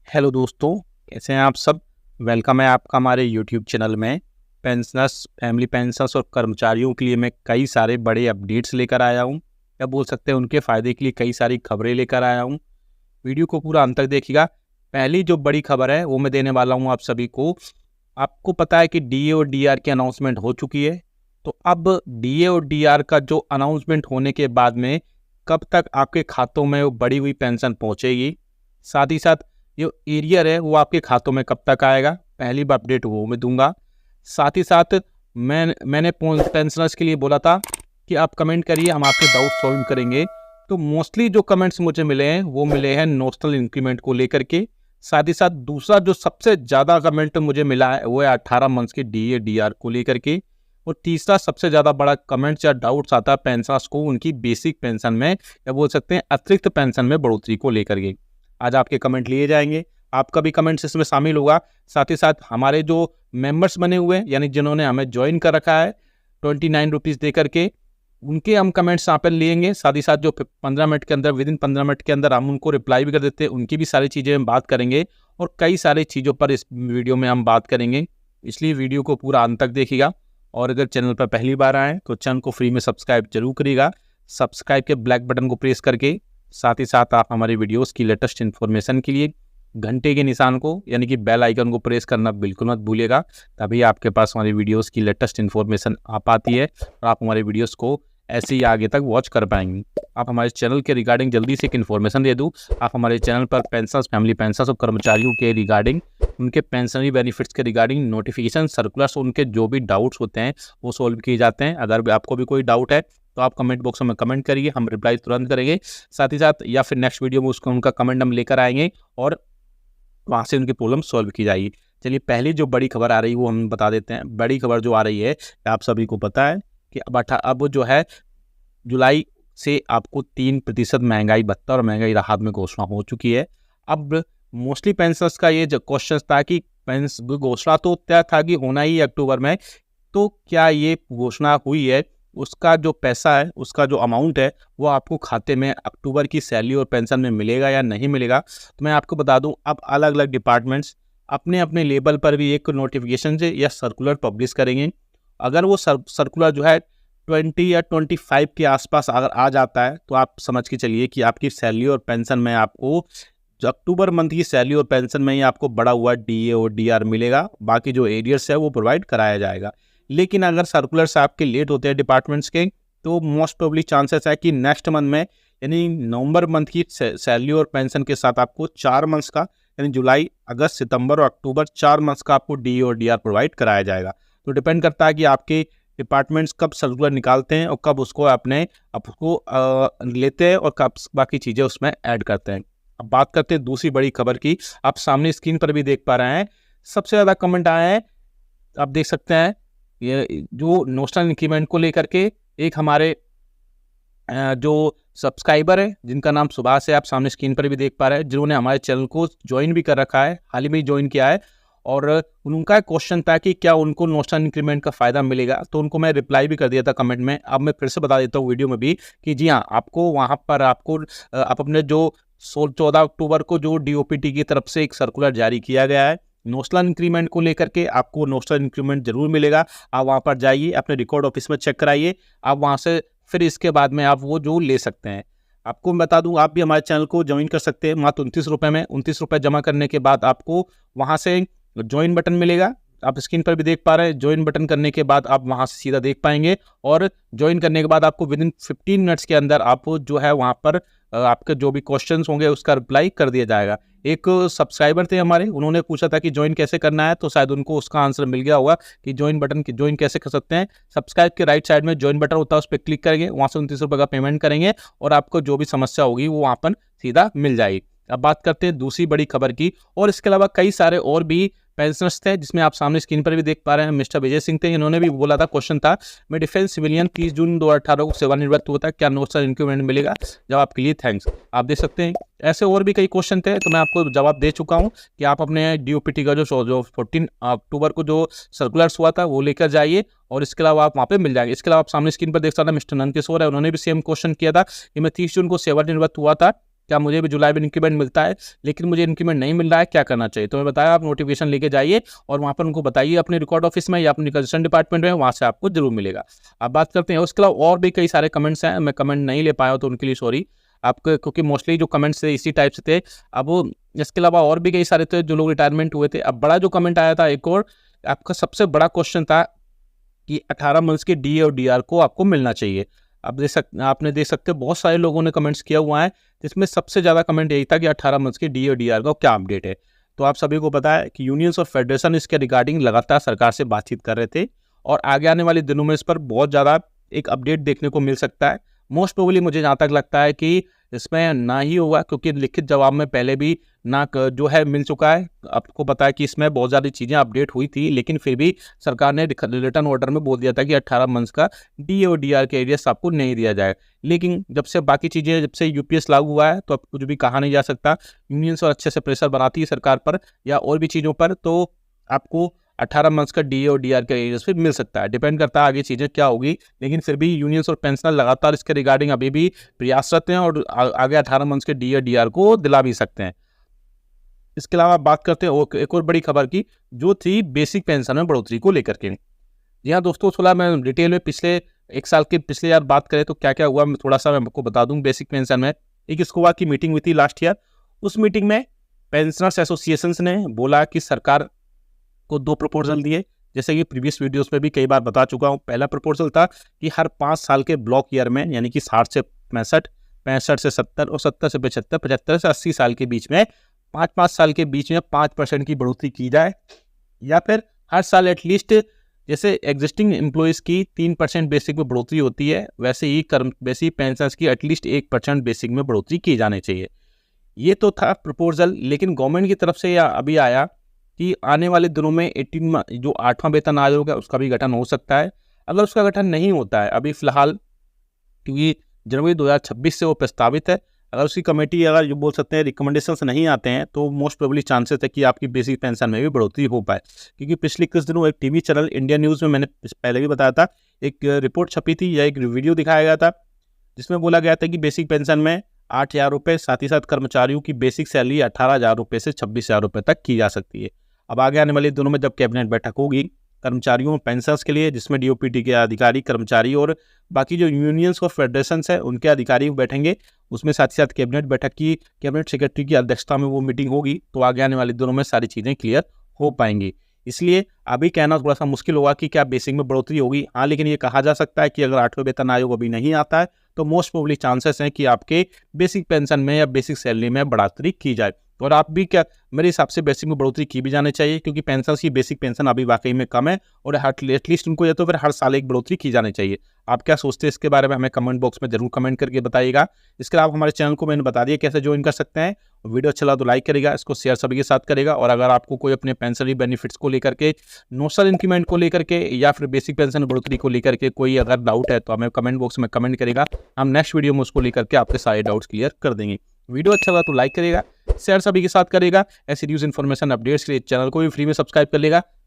Hello दोस्तों, कैसे हैं आप सब। वेलकम है आपका हमारे यूट्यूब चैनल में। पेंशनर्स, फैमिली पेंशनर्स और कर्मचारियों के लिए मैं कई सारे बड़े अपडेट्स लेकर आया हूं, या बोल सकते हैं उनके फ़ायदे के लिए कई सारी खबरें लेकर आया हूं। वीडियो को पूरा अंत तक देखिएगा। पहली जो बड़ी खबर है वो मैं देने वाला हूं आप सभी को। आपको पता है कि डीए और डीआर की अनाउंसमेंट हो चुकी है। तो अब डीए और डीआर का जो अनाउंसमेंट होने के बाद में कब तक आपके खातों में वो बढ़ी हुई पेंशन पहुंचेगी, साथ ही साथ जो एरियर है वो आपके खातों में कब तक आएगा, पहली अपडेट वो मैं दूंगा। साथ ही साथ मैंने पेंशनर्स के लिए बोला था कि आप कमेंट करिए, हम आपके डाउट सॉल्व करेंगे। तो मोस्टली जो कमेंट्स मुझे मिले हैं वो मिले हैं नोशनल इंक्रीमेंट को लेकर के। साथ ही साथ दूसरा जो सबसे ज़्यादा कमेंट मुझे मिला है वो है 18 मंथ्स के डीए डीआर को लेकर के। और तीसरा सबसे ज़्यादा बड़ा कमेंट्स या डाउट्स आता है पेंशनर्स को उनकी बेसिक पेंशन में, या बोल सकते हैं अतिरिक्त पेंशन में बढ़ोतरी को लेकर के। आज आपके कमेंट लिए जाएंगे, आपका भी कमेंट्स इसमें शामिल होगा। साथ ही साथ हमारे जो मेंबर्स बने हुए हैं, यानी जिन्होंने हमें ज्वाइन कर रखा है 29 रुपीज़ दे करके, उनके हम कमेंट्स यहाँ पर लेंगे। साथ ही साथ जो 15 मिनट के अंदर, विदिन 15 मिनट के अंदर हम उनको रिप्लाई भी कर देते हैं, उनकी भी सारी चीज़ें हम बात करेंगे। और कई सारी चीज़ों पर इस वीडियो में हम बात करेंगे, इसलिए वीडियो को पूरा अंत तक देखिएगा। और अगर चैनल पर पहली बार आए तो चैनल को फ्री में सब्सक्राइब जरूर करिएगा। सब्सक्राइब के ब्लैक बटन को प्रेस करके साथ ही साथ आप हमारे वीडियोस की लेटेस्ट इन्फॉर्मेशन के लिए घंटे के निशान को, यानी कि बेल आइकन को प्रेस करना बिल्कुल मत भूलिएगा। तभी आपके पास हमारी वीडियोस की लेटेस्ट इन्फॉर्मेशन आ पाती है और आप हमारे वीडियोस को ऐसे ही आगे तक वॉच कर पाएंगे। आप हमारे चैनल के रिगार्डिंग जल्दी से एक इन्फॉर्मेशन दे दूँ, आप हमारे चैनल पर पेंशनर्स, फैमिली पेंशनर्स और कर्मचारियों के रिगार्डिंग, उनके पेंशनरी बेनिफिट्स के रिगार्डिंग नोटिफिकेशन, सर्कुलर्स, उनके जो भी डाउट्स होते हैं वो सॉल्व किए जाते हैं। अगर आपको भी कोई डाउट है तो आप कमेंट बॉक्स में कमेंट करिए, हम रिप्लाई तुरंत करेंगे। साथ ही साथ या फिर नेक्स्ट वीडियो में उसका उनका कमेंट हम लेकर आएंगे और वहाँ से उनकी प्रॉब्लम सॉल्व की जाएगी। चलिए, पहली जो बड़ी खबर आ रही है वो हम बता देते हैं। बड़ी खबर जो आ रही है, आप सभी को पता है कि अब जो है जुलाई से आपको 3% महंगाई भत्ता और महंगाई राहत में घोषणा हो चुकी है। अब मोस्टली पेंशनर्स का ये जो क्वेश्चन था कि घोषणा तो तय था कि होना ही अक्टूबर में, तो क्या ये घोषणा हुई है, उसका जो पैसा है, उसका जो अमाउंट है वो आपको खाते में अक्टूबर की सैलरी और पेंशन में मिलेगा या नहीं मिलेगा। तो मैं आपको बता दूं, अब अलग अलग डिपार्टमेंट्स अपने अपने लेवल पर भी एक नोटिफिकेशन से या सर्कुलर पब्लिश करेंगे। अगर वो सर्कुलर जो है 20 या 25 के आसपास अगर आ जाता है तो आप समझ के चलिए कि आपकी सैलरी और पेंशन में आपको जो अक्टूबर मंथ की सैलरी और पेंशन में ही आपको बढ़ा हुआ डीए और डीआर मिलेगा। बाकी जो एरियर्स है वो प्रोवाइड कराया जाएगा। लेकिन अगर सर्कुलर्स आपके लेट होते हैं डिपार्टमेंट्स के, तो मोस्ट प्रोबेबली चांसेस है कि नेक्स्ट मंथ में, यानी नवंबर मंथ की सैलरी और पेंशन के साथ आपको 4 मंथ्स का, यानी जुलाई, अगस्त, सितंबर और अक्टूबर 4 मंथ्स का आपको डी और डीआर प्रोवाइड कराया जाएगा। तो डिपेंड करता है कि आपके डिपार्टमेंट्स कब सर्कुलर निकालते हैं और कब उसको आपको लेते हैं और कब बाकी चीज़ें उसमें ऐड करते हैं। अब बात करते हैं दूसरी बड़ी खबर की। आप सामने स्क्रीन पर भी देख पा रहे हैं, सबसे ज़्यादा कमेंट आए हैं, आप देख सकते हैं। ये जो नोशनल इंक्रीमेंट को लेकर के एक हमारे जो सब्सक्राइबर है जिनका नाम सुभाष है, आप सामने स्क्रीन पर भी देख पा रहे हैं, जिन्होंने हमारे चैनल को ज्वाइन भी कर रखा है, हाल ही में ज्वाइन किया है। और उनका क्वेश्चन था कि क्या उनको नोशनल इंक्रीमेंट का फ़ायदा मिलेगा, तो उनको मैं रिप्लाई भी कर दिया था कमेंट में। अब मैं फिर से बता देता हूँ वीडियो में भी कि जी हाँ, आपको वहाँ पर आप अपने जो 14 अक्टूबर को जो डीओपीटी की तरफ से एक सर्कुलर जारी किया गया है नोशनल इंक्रीमेंट को लेकर के, आपको नोशनल इंक्रीमेंट जरूर मिलेगा। आप वहाँ पर जाइए, अपने रिकॉर्ड ऑफिस में चेक कराइए, आप वहाँ से फिर इसके बाद में आप वो जो ले सकते हैं। आपको मैं बता दूं, आप भी हमारे चैनल को ज्वाइन कर सकते हैं मात्र 29 रुपये में। 29 रुपये जमा करने के बाद आपको वहाँ से ज्वाइन बटन मिलेगा, आप स्क्रीन पर भी देख पा रहे हैं। ज्वाइन बटन करने के बाद आप वहाँ से सीधा देख पाएंगे, और ज्वाइन करने के बाद आपको विदिन 15 मिनट्स के अंदर आपको जो है वहाँ पर आपके जो भी क्वेश्चंस होंगे उसका रिप्लाई कर दिया जाएगा। एक सब्सक्राइबर थे हमारे, उन्होंने पूछा था कि ज्वाइन कैसे करना है, तो शायद उनको उसका आंसर मिल गया होगा कि ज्वाइन कैसे कर सकते हैं। सब्सक्राइब के राइट साइड में ज्वाइन बटन होता है, उस पर क्लिक करेंगे, वहाँ से 29 रुपये का पेमेंट करेंगे और आपको जो भी समस्या होगी वो वहाँ पर सीधा मिल जाएगी। अब बात करते हैं दूसरी बड़ी खबर की। और इसके अलावा कई सारे और भी पेंशनर्स थे, जिसमें आप सामने स्क्रीन पर भी देख पा रहे हैं मिस्टर विजय सिंह थे। इन्होंने भी बोला था, क्वेश्चन था, मैं डिफेंस सिविलियन 30 जून 2018 को सेवानिवृत्त हुआ था, क्या नोशनल इंक्रीमेंट मिलेगा? जवाब के लिए थैंक्स। आप देख सकते हैं ऐसे और भी कई क्वेश्चन थे, तो मैं आपको जवाब दे चुका हूं कि आप अपने डीओपीटी का जो 14 अक्टूबर को जो सर्कुलर्स हुआ था वो लेकर जाइए, और इसके अलावा आप वहाँ पे मिल जाएंगे। इसके अलावा आप सामने स्क्रीन पर देख सकते हैं मिस्टर नंद किशोर है, उन्होंने भी सेम क्वेश्चन किया था कि मैं 30 जून को सेवानिवृत्त हुआ था, क्या मुझे भी जुलाई में इंक्रीमेंट मिलता है, लेकिन मुझे इंक्रीमेंट नहीं मिल रहा है, क्या करना चाहिए? तो मैं बताया आप नोटिफिकेशन लेके जाइए और वहाँ पर उनको बताइए अपने रिकॉर्ड ऑफिस में या अपने कंसर्न डिपार्टमेंट में, वहाँ से आपको जरूर मिलेगा। अब बात करते हैं उसके अलावा और भी कई सारे कमेंट्स हैं, मैं कमेंट नहीं ले पाया हूँ तो उनके लिए सॉरी आपको, क्योंकि मोस्टली जो कमेंट्स थे इसी टाइप से थे। अब इसके अलावा और भी कई सारे थे जो लोग रिटायरमेंट हुए थे। अब बड़ा जो कमेंट आया था एक और, आपका सबसे बड़ा क्वेश्चन था कि 18 मंथ्स के डी और डीआर को आपको मिलना चाहिए। अब आपने देख सकते हो बहुत सारे लोगों ने कमेंट्स किया हुआ है, जिसमें सबसे ज़्यादा कमेंट यही था कि 18 मंथ्स के डी और डीआर का क्या अपडेट है। तो आप सभी को पता है कि यूनियंस और फेडरेशन इसके रिगार्डिंग लगातार सरकार से बातचीत कर रहे थे और आगे आने वाले दिनों में इस पर बहुत ज़्यादा एक अपडेट देखने को मिल सकता है। मोस्ट प्रोबेबली मुझे जहाँ तक लगता है कि इसमें ना ही होगा, क्योंकि लिखित जवाब में पहले भी जो है मिल चुका है। आपको पता है कि इसमें बहुत ज़्यादा चीज़ें अपडेट हुई थी, लेकिन फिर भी सरकार ने रिटर्न ऑर्डर में बोल दिया था कि 18 मंथ्स का डी और डीआर के एरियस आपको नहीं दिया जाए। लेकिन जब से यूपीएस लागू हुआ है तो अब कुछ भी कहा नहीं जा सकता। यूनियंस और अच्छे से प्रेशर बनाती है सरकार पर या और भी चीज़ों पर, तो आपको 18 मंथ्स का डी और डीआर के एरियस पे मिल सकता है। डिपेंड करता है आगे चीज़ें क्या होगी, लेकिन फिर भी यूनियंस और पेंशनर लगातार इसके रिगार्डिंग अभी भी प्रयासरत हैं और आगे 18 मंथ्स के डी और डीआर को दिला भी सकते हैं। इसके अलावा बात करते हैं एक और बड़ी खबर की, जो थी बेसिक पेंशन में बढ़ोतरी को लेकर के। जी हाँ दोस्तों, थोड़ा मैं डिटेल में पिछले एक साल के पिछले यार बात करें तो क्या क्या हुआ, मैं थोड़ा सा मैं आपको बता दूं। बेसिक पेंशन में एक स्कोवा की मीटिंग हुई थी लास्ट ईयर। उस मीटिंग में पेंशनर्स एसोसिएशंस ने बोला कि सरकार को 2 प्रपोजल दिए, जैसे कि प्रीवियस वीडियोस में भी कई बार बता चुका हूँ। पहला प्रपोजल था कि हर 5 साल के ब्लॉक ईयर में, यानी कि 60 से 65, 65 से 70 और 70 से 75, 75 से 80 साल के बीच में 5-5 साल के बीच में 5% की बढ़ोतरी की जाए, या फिर हर साल एटलीस्ट जैसे एग्जिस्टिंग एम्प्लॉयज़ की 3% बेसिक में बढ़ोतरी होती है, वैसे ही बेसिक पेंशनर्स की एटलीस्ट 1% बेसिक में बढ़ोतरी की जानी चाहिए। ये तो था प्रपोजल, लेकिन गवर्नमेंट की तरफ से अभी आया कि आने वाले दिनों में 18 जो 8वां वेतन आयोग है उसका भी गठन हो सकता है। अगर उसका गठन नहीं होता है अभी फिलहाल, क्योंकि जनवरी 2026 से वो प्रस्तावित है, अगर उसकी कमेटी अगर जो बोल सकते हैं रिकमेंडेशंस नहीं आते हैं तो मोस्ट प्रोबेबली चांसेस है कि आपकी बेसिक पेंशन में भी बढ़ोतरी हो पाए। क्योंकि पिछले कुछ दिनों एक टीवी चैनल इंडिया न्यूज़ में, मैंने पहले भी बताया था, एक रिपोर्ट छपी थी या एक वीडियो दिखाया गया था जिसमें बोला गया था कि बेसिक पेंशन में 8,000 रुपये, साथ ही साथ कर्मचारियों की बेसिक सैलरी 18,000 रुपये से 26,000 रुपये तक की जा सकती है। अब आगे आने वाले दिनों में जब कैबिनेट बैठक होगी कर्मचारियों पेंशनर्स के लिए, जिसमें डीओपीटी के अधिकारी, कर्मचारी और बाकी जो यूनियंस और फेडरेशंस है उनके अधिकारी बैठेंगे, उसमें साथ ही साथ कैबिनेट सेक्रेटरी की अध्यक्षता में वो मीटिंग होगी, तो आगे आने वाले दिनों में सारी चीज़ें क्लियर हो पाएंगी। इसलिए अभी कहना थोड़ा सा मुश्किल होगा कि क्या बेसिक में बढ़ोतरी होगी। हाँ, लेकिन ये कहा जा सकता है कि अगर 8वें वेतन आयोग अभी नहीं आता है तो मोस्ट प्रोबेबली चांसेस हैं कि आपके बेसिक पेंशन में या बेसिक सैलरी में बढ़ोतरी की जाए। और आप भी क्या, मेरे हिसाब से बेसिक में बढ़ोतरी की भी जानी चाहिए, क्योंकि पेंशनर्स की बेसिक पेंशन अभी वाकई में कम है और एटलीस्ट उनको या तो फिर हर साल एक बढ़ोतरी की जानी चाहिए। आप क्या सोचते हैं इसके बारे में हमें कमेंट बॉक्स में जरूर कमेंट करके बताइएगा। इसके अलावा हमारे चैनल को मैंने बता दिया कैसे ज्वाइन कर सकते हैं। वीडियो अच्छा लगा तो लाइक करेगा, इसको शेयर सभी के साथ करेगा। और अगर आपको कोई अपने पेंशनरी बेनिफिट्स को लेकर के, नोशनल इंक्रीमेंट को लेकर के या फिर बेसिक पेंशन बढ़ोतरी को लेकर के कोई अगर डाउट है तो हमें कमेंट बॉक्स में कमेंट करेगा। हम नेक्स्ट वीडियो में उसको लेकर के आपके सारे डाउट्स क्लियर कर देंगे। वीडियो अच्छा लगा तो लाइक करेगा, शेयर सभी के साथ करेगा। ऐसी न्यूज़ इन्फॉर्मेशन अपडेट्स के लिए चैनल को भी फ्री में सब्सक्राइब कर लेगा।